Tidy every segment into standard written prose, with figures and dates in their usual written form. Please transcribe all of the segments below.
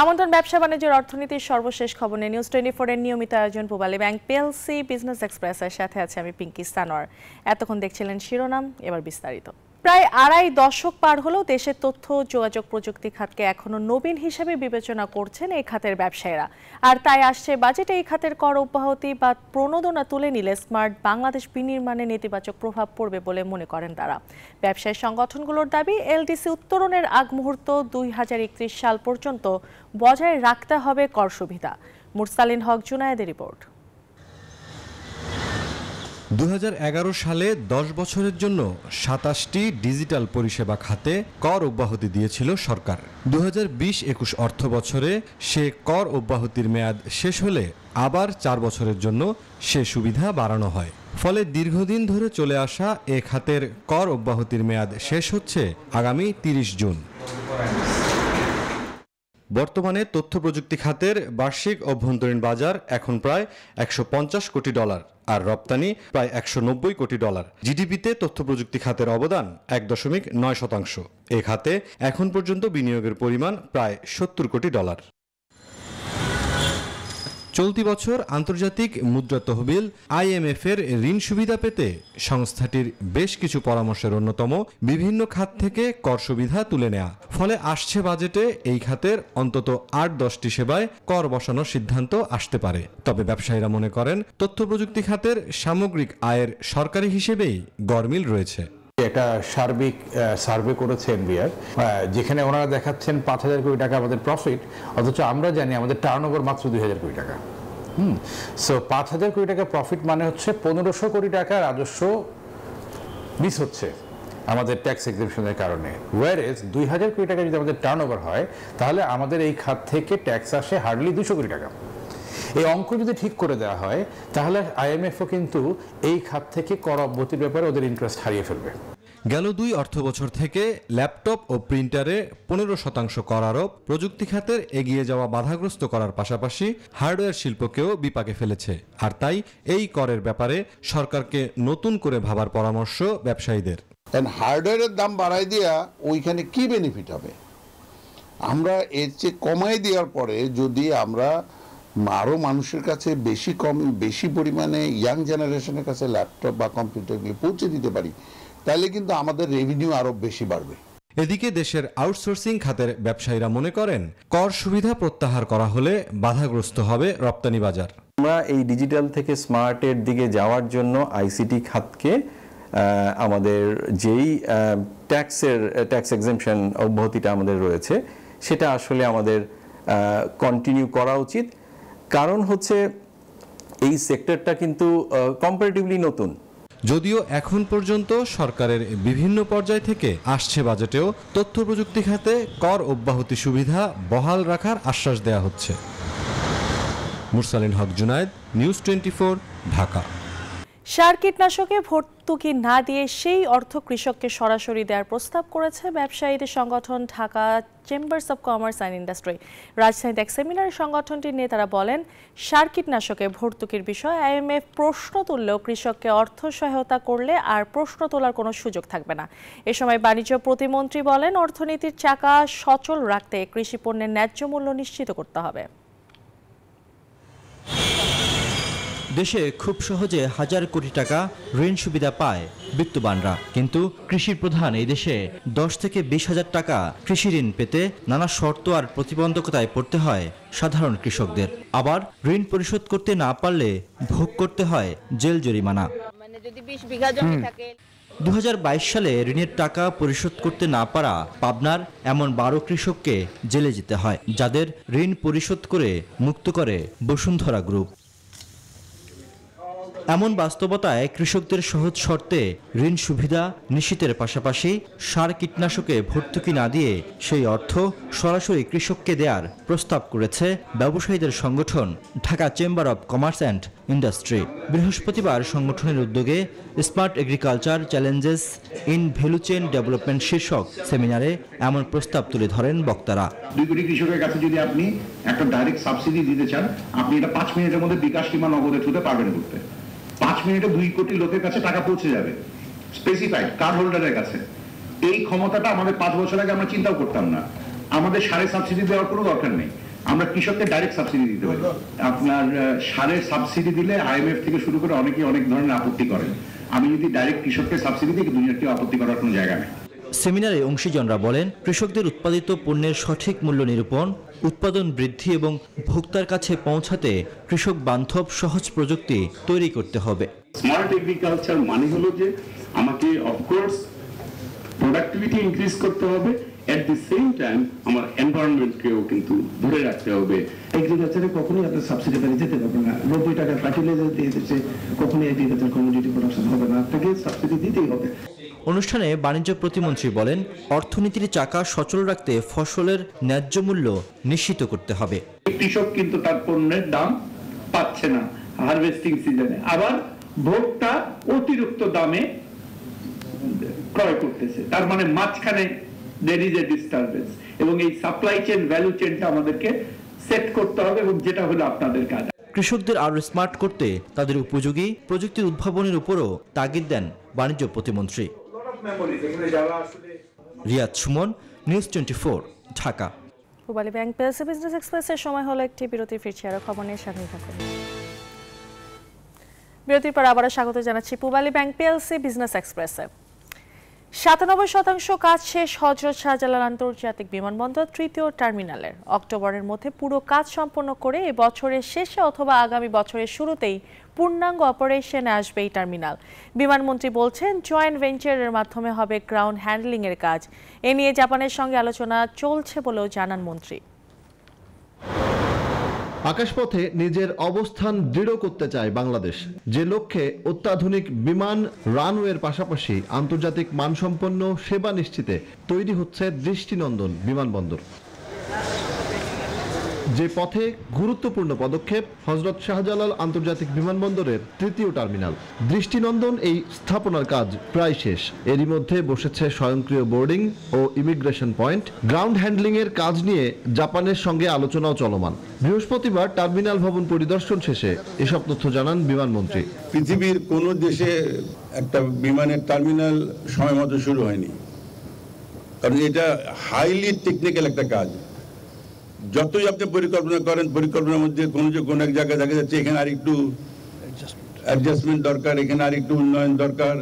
আমন্ত্রণ ব্যবসা বাণিজ্যের অর্থনীতির সর্বশেষ খবর নিয়ে নিউজ 24 এর নিয়মিত আয়োজন পূবালী ব্যাংক পিএলসি বিজনেস এক্সপ্রেসের সাথে আছে আমি পিঙ্কি সানোয়ার। এতক্ষণ দেখছিলেন শিরোনাম, এবার বিস্তারিত। প্রায় আড়াই দশক পার হলেও দেশের তথ্য যোগাযোগ প্রযুক্তি খাতকে এখনো নবীন হিসেবে বিবেচনা করছেন এই খাতের ব্যবসায়ীরা। আর তাই আসছে বাজেটে এই খাতের কর অব্যাহতি বা প্রণোদনা তুলে নিলে স্মার্ট বাংলাদেশ বিনির্মাণে নেতিবাচক প্রভাব পড়বে বলে মনে করেন তারা। ব্যবসায়ী সংগঠনগুলোর দাবি, এলডিসি উত্তরণের আগ মুহূর্ত 2031 সাল পর্যন্ত বজায় রাখতে হবে কর সুবিধা। মুরসালিন হক জুনায়েদের রিপোর্ট। 2011 সালে 10 বছরের জন্য 27টি ডিজিটাল পরিষেবা খাতে কর অব্যাহতি দিয়েছিল সরকার। 2020-21 অর্থ বছরে সে কর অব্যাহতির মেয়াদ শেষ হলে আবার 4 বছরের জন্য সে সুবিধা বাড়ানো হয়। ফলে দীর্ঘদিন ধরে চলে আসা এ খাতের কর অব্যাহতির মেয়াদ শেষ হচ্ছে আগামী 30 জুন। বর্তমানে তথ্য প্রযুক্তি খাতের বার্ষিক অভ্যন্তরীণ বাজার এখন প্রায় $150 কোটি, আর রপ্তানি প্রায় $190 কোটি। জিডিপিতে তথ্য প্রযুক্তি খাতের অবদান 1.9%। এ খাতে এখন পর্যন্ত বিনিয়োগের পরিমাণ প্রায় $70 কোটি। চলতি বছর আন্তর্জাতিক মুদ্রা তহবিল IMF এর ঋণ সুবিধা পেতে সংস্থাটির বেশ কিছু পরামর্শের অন্যতম বিভিন্ন খাত থেকে কর সুবিধা তুলে নেওয়া। ফলে আসছে বাজেটে এই খাতের অন্তত 8-10টি সেবায় কর বসানোর সিদ্ধান্ত আসতে পারে। তবে ব্যবসায়ীরা মনে করেন, তথ্য প্রযুক্তি খাতের সামগ্রিক আয়ের সরকারি হিসেবেই গরমিল রয়েছে। একটা সার্বিক সার্ভে করেছে এনবিআর, যেখানে ওনারা দেখাচ্ছেন 5,000 কোটি টাকা আমাদের প্রফিট, অথচ আমরা জানি আমাদের টার্নওভার মাত্র 2,000 কোটি টাকা। সো 5,000 কোটি টাকা প্রফিট মানে হচ্ছে 1,500 কোটি টাকা রাজস্ব মিস হচ্ছে আমাদের ট্যাক্স এক্সেম্পশনের কারণে। ওয়ারেজ 2,000 কোটি টাকা যদি আমাদের টার্নওভার হয়, তাহলে আমাদের এই খাত থেকে ট্যাক্স আসে হার্ডলি 200 কোটি টাকা। এই অঙ্ক যদি ঠিক করে দেওয়া হয়, তাহলে IMFও কিন্তু এই খাত থেকে কর অব্যাহতির ব্যাপারে ওদের ইন্টারেস্ট হারিয়ে ফেলবে। গেল 2 অর্থবছর থেকে ল্যাপটপ ও প্রিন্টারে 15% কর আরোপ প্রযুক্তি খাতের এগিয়ে যাওয়া বাধাগ্রস্ত করার পাশাপাশি হার্ডওয়্যার শিল্পকেও বিপাকে ফেলেছে। আর তাই এই করের ব্যাপারে সরকারকে নতুন করে ভাবার পরামর্শ ব্যবসায়ীদের। হার্ডওয়্যারের দাম বাড়াই দিয়া ওইখানে কি বেনিফিট হবে? আমরা এর চেয়ে কমাই দেওয়ার পরে যদি আমরা আরও মানুষের কাছে বেশি পরিমাণে ইয়াং জেনারেশনের কাছে ল্যাপটপ বা কম্পিউটারগুলি পৌঁছে দিতে পারি, তাহলে কিন্তু আমাদের রেভিনিউ আরো বেশি বাড়বে। এদিকে দেশের আউটসোর্সিং খাতের ব্যবসায়ীরা মনে করেন, কর সুবিধা প্রত্যাহার করা হলে বাধাগ্রস্ত হবে রপ্তানি বাজার। আমরা এই ডিজিটাল থেকে স্মার্টের দিকে যাওয়ার জন্য আইসিটি খাতকে আমাদের যেই ট্যাক্স এক্সেম্পশন অব্যাহতিটা আমাদের রয়েছে, সেটা আসলে আমাদের কন্টিনিউ করা উচিত। কারণ হচ্ছে এই সেক্টরটা কিন্তু কম্পারেটিভলি নতুন। যদিও এখন পর্যন্ত সরকারের বিভিন্ন পর্যায় থেকে আসছে বাজেটেও তথ্য প্রযুক্তি খাতে কর অব্যাহতি সুবিধা বহাল রাখার আশ্বাস দেওয়া হচ্ছে। মুরসালিন হক জুনায়েদ, নিউজ 24, ঢাকা। সার কীটনাশকে ভর্তুকি না দিয়ে সেই অর্থ কৃষককে সরাসরি দেওয়ার প্রস্তাব করেছে ব্যবসায়ীদের সংগঠন Dhaka chambers of commerce and industry. রাজধানীতে এক সেমিনারে সংগঠনটির নেতারা বলেন, সার কীটনাশকে ভর্তুকির বিষয়ে IMF প্রশ্ন তুললেও কৃষককে অর্থ সহায়তা করলে আর প্রশ্ন তোলার কোনো সুযোগ থাকবে না। এ সময় বাণিজ্য প্রতিমন্ত্রী বলেন, অর্থনীতির চাকা সচল রাখতে কৃষি পণ্যের ন্যায্য মূল্য নিশ্চিত করতে হবে। দেশে খুব সহজে হাজার কোটি টাকা ঋণ সুবিধা পায় বিত্তবানরা, কিন্তু কৃষির প্রধান এই দেশে 10 থেকে 20,000 টাকা কৃষি ঋণ পেতে নানা শর্ত আর প্রতিবন্ধকতায় পড়তে হয় সাধারণ কৃষকদের। আবার ঋণ পরিশোধ করতে না পারলে ভোগ করতে হয় জেল জরিমানা। 2022 সালে ঋণের টাকা পরিশোধ করতে না পারা পাবনার এমন 12 কৃষককে জেলে যেতে হয়, যাদের ঋণ পরিশোধ করে মুক্ত করে বসুন্ধরা গ্রুপ। এমন বাস্তবতায় কৃষকদের সহজ শর্তে ঋণ সুবিধা নিশ্চিতের পাশাপাশি সার কীটনাশকে ভর্তুকি না দিয়ে সেই অর্থ সরাসরি কৃষককে দেওয়ার প্রস্তাব করেছে ব্যবসায়ীদের সংগঠন Dhaka chamber of commerce and industry. বৃহস্পতিবার সংগঠনের উদ্যোগে smart agriculture challenges in value chain development শীর্ষক সেমিনারে এমন প্রস্তাব তুলে ধরেন বক্তারা। 2 কোটি কৃষকের কাছে যদি আপনি একটা ডাইরেক্ট সাবসিডি দিতে চান, আপনি এটা 5 মিনিটের মধ্যে বিকাশ কিংবা নগদের থ্রুতে পারবেন করতে। 5 মিনিটে 2 কোটি লোকের কাছে টাকা পৌঁছে যাবে, স্পেসিফাইড কার্ড হোল্ডারের কাছে। এই ক্ষমতাটা আমাদের 5 বছর আগে আমরা চিন্তাও করতাম না। আমাদের সারে সাবসিডি দেওয়ার কোনো দরকার নেই। আমরা কৃষককে ডাইরেক্ট সাবসিডি দিতে পারি। আপনার সারের সাবসিডি দিলে IMF থেকে শুরু করে অনেকেই অনেক ধরনের আপত্তি করেন। আমি যদি ডাইরেক্ট কৃষককে সাবসিডি দিই, দুনিয়ার কেউ আপত্তি করার কোনো জায়গা নেই। সেমিনারে অংশীজনরা বলেন, কৃষকদের উৎপাদিত পণ্যের সঠিক মূল্য নিরূপণ, উৎপাদন বৃদ্ধি এবং ভোক্তার কাছে পৌঁছাতে কৃষক বান্ধব সহজ প্রযুক্তি তৈরি করতে হবে। স্মার্ট এগ্রিকালচার মানে হলো যে আমাকে অফকোর্স প্রোডাক্টিভিটি ইনক্রিজ করতে হবে, এট দি সেম টাইম আমার এনভায়রনমেন্টকেও কিন্তু ধরে রাখতে হবে। এগ্রিকালচারে কখনোই আপনার সাবসিডি পেয়ে যেতে পারবে না। 90 টাকার ফার্টিলাইজার দিয়ে দিচ্ছে, কখনোই এগ্রিকালচার কমোডিটি প্রোডাকশন হবে না, আপনাকে সাবসিডি দিতেই হবে। অনুষ্ঠানে বাণিজ্য প্রতিমন্ত্রী বলেন, অর্থনীতির চাকা সচল রাখতে ফসলের ন্যায্য মূল্য নিশ্চিত করতে হবে। কৃষক কিন্তু তার পণ্যের দাম পাচ্ছে না হারভেস্টিং সিজনে, আবার ভোক্তা অতিরিক্ত দামে ক্রয় করতেছে। তার মানে মাঝখানে there is a disturbance, এবং এই সাপ্লাই চেইন ভ্যালু চেইনটা আমাদেরকে সেট করতে হবে, এবং যেটা হলো আপনাদের কাজ। কৃষকদের আরো স্মার্ট করতে তাদের উপযোগী প্রযুক্তির উদ্ভাবনের উপরও তাগিদ দেন বাণিজ্য প্রতিমন্ত্রী। Riyad Sumon, news 24, Dhaka. Pubali bank PLC business এক্সপ্রেসের সময় হলো একটি বিরতি, ফিরছি আরো খবর নিয়ে, সাথে থাকুন। বিরতির পর আবারও স্বাগত জানাচ্ছি পূবালী ব্যাংক PLC বিজনেস এক্সপ্রেসে। 97% কাজ শেষ হযরত শাহজালাল আন্তর্জাতিক বিমানবন্দর তৃতীয় টার্মিনালের। অক্টোবরের মধ্যে পুরো কাজ সম্পন্ন করে এই বছরের শেষে অথবা আগামী বছরের শুরুতেই পূর্ণাঙ্গ অপারেশনে আসবে এই টার্মিনাল। বিমানমন্ত্রী বলছেন, জয়েন্ট ভেঞ্চারের মাধ্যমে হবে গ্রাউন্ড হ্যান্ডলিং এর কাজ। এ নিয়ে জাপানের সঙ্গে আলোচনা চলছে বলেও জানান মন্ত্রী। আকাশপথে নিজের অবস্থান দৃঢ় করতে চায় বাংলাদেশ। যে লক্ষ্যে অত্যাধুনিক বিমান রানওয়ের পাশাপাশি আন্তর্জাতিক মানসম্পন্ন সেবা নিশ্চিতে তৈরি হচ্ছে দৃষ্টিনন্দন বিমানবন্দর। যে পথে গুরুত্বপূর্ণ পদক্ষেপ হযরত শাহজালাল আন্তর্জাতিক বিমানবন্দরের তৃতীয় টার্মিনাল। দৃষ্টিনন্দন এই স্থাপনার কাজ প্রায় শেষ। এরই মধ্যে বসেছে স্বয়ংক্রিয় বোর্ডিং ও ইমিগ্রেশন পয়েন্ট। গ্রাউন্ড হ্যান্ডলিং এর কাজ নিয়ে জাপানের সঙ্গে আলোচনাও চলমান। বৃহস্পতিবার টার্মিনাল ভবন পরিদর্শন শেষে এসব তথ্য জানান বিমানমন্ত্রী। পৃথিবীর কোনো দেশে একটা বিমানের টার্মিনাল সময় মতো শুরু হয়নি, কারণ এটা হাইলি টেকনিক্যাল একটা কাজ। যতই আপনি পরিকল্পনা করেন, পরিকল্পনার মধ্যে কোনো এক জায়গায় দেখা যাচ্ছে এখানে আর একটু অ্যাডজাস্টমেন্ট দরকার, এখানে আর একটু উন্নয়ন দরকার।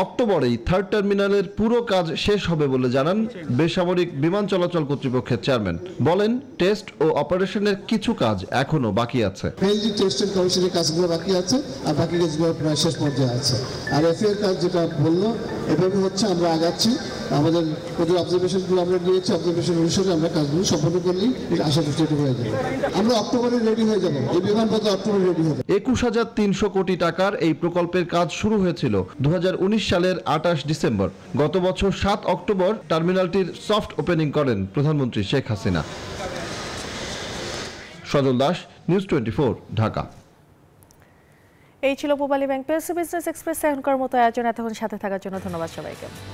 অক্টোবরেই থার্ড টার্মিনালের পুরো কাজ শেষ হবে বলে জানান বেসামরিক বিমান চলাচল কর্তৃপক্ষের চেয়ারম্যান। বলেন, টেস্ট ও অপারেশনের কিছু কাজ এখনো বাকি আছে। মেইনলি টেস্ট এন্ড কমিশনের কাজগুলো বাকি আছে, আর বাকি কাজগুলো প্রায় শেষ পর্যায়ে আছে। আর এফএর কাজ যেটা বললো এভাবে হচ্ছে, আমরা আগাচ্ছি। আমাদের প্রতি অবজারভেশনগুলো আমরা নিয়েছি, অবজারভেশন অনুসারে আমরা কাজগুলো সম্পন্ন করলেই আশা করছি এটা হয়ে যাবে। আমরা অক্টোবরে রেডি হয়ে যাবো, এই বিমানবন্দর অক্টোবরে রেডি হবে। 21,300 কোটি টাকার এই প্রকল্পের কাজ শুরু হয়েছিল 2019 সালের 28 ডিসেম্বর। গত বছর 7 অক্টোবর টার্মিনালটির সফট ওপেনিং করেন প্রধানমন্ত্রী শেখ হাসিনা। সজল দাস, নিউজ 24, ঢাকা। এই ছিল Pubali bank PLC business express এখনকার মতো আয়োজন। এতক্ষণ সাথে থাকার জন্য ধন্যবাদ সবাইকে।